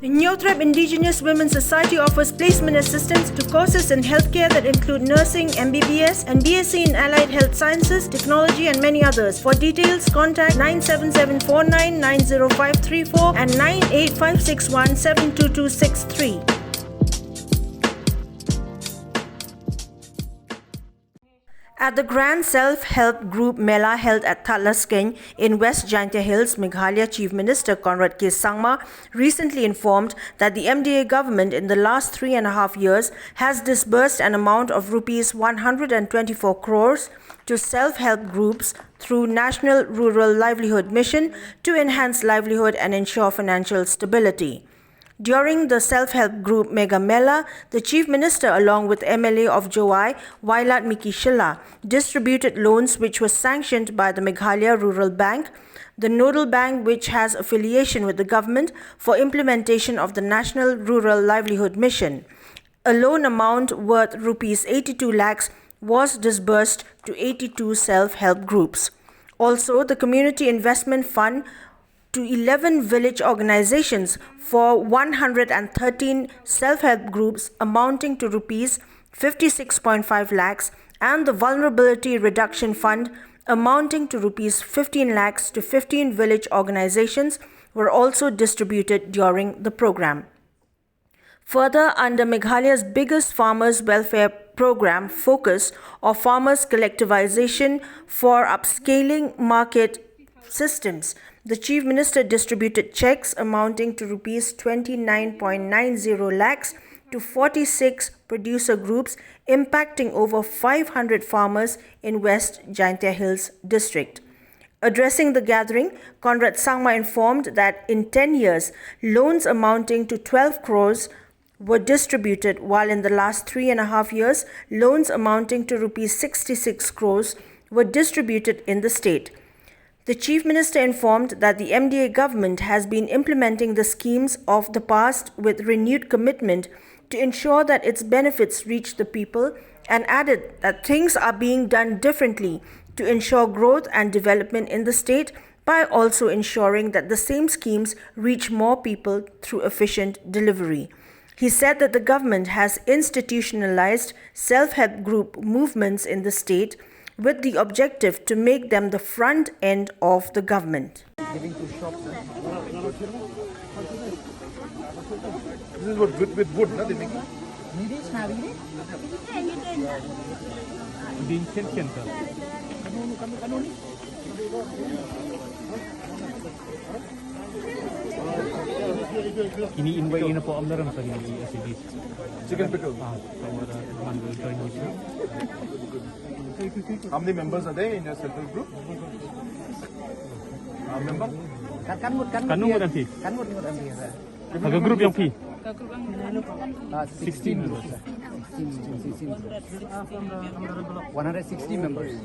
Nyotrep Indigenous Women's Society offers placement assistance to courses in healthcare that include nursing, MBBS, and BSc in Allied Health Sciences, Technology, and many others. For details, contact 97749-90534 and 98561-72263. At the Grand Self-Help Group MELA held at THADLASKEIN in West Jaintia Hills, Meghalaya Chief Minister Conrad Sangma recently informed that the MDA government in the last 3.5 years has disbursed an amount of Rs 124 crores to self-help groups through National Rural Livelihood Mission to enhance livelihood and ensure financial stability. During the self-help group Mega MELA, the Chief Minister along with MLA of JOWAI, WAILADMIKI SHYLLA, distributed loans which were sanctioned by the Meghalaya Rural Bank, the NODAL bank which has affiliation with the government for implementation of the National Rural Livelihood Mission. A loan amount worth Rs 82 lakhs was disbursed to 82 self-help groups. Also, the Community Investment Fund to 11 village organizations for 113 self-help groups amounting to Rs 56.5 lakhs and the Vulnerability Reduction Fund amounting to Rs 15 lakhs to 15 village organizations were also distributed during the program. Further, under Meghalaya's biggest farmers' welfare program focus of farmers' collectivization for upscaling market systems, the Chief Minister distributed checks amounting to Rs 29.90 lakhs to 46 producer groups impacting over 500 farmers in West Jaintia Hills district. Addressing the gathering, Conrad Sangma informed that in 10 years, loans amounting to 12 crores were distributed, while in the last 3.5 years, loans amounting to Rs 66 crores were distributed in the state. The Chief Minister informed that the MDA government has been implementing the schemes of the past with renewed commitment to ensure that its benefits reach the people, and added that things are being done differently to ensure growth and development in the state by also ensuring that the same schemes reach more people through efficient delivery. He said that the government has institutionalized self-help group movements in the state with the objective to make them the front end of the government. Giving to shops. This is what with wood, no? They make it. Ini invite na po ang naram sa SHGS. Chicken pickle. How many members are there in your self-help group? Member? Kanun ang fee? Haga group yung fee? 16 members. 160 members.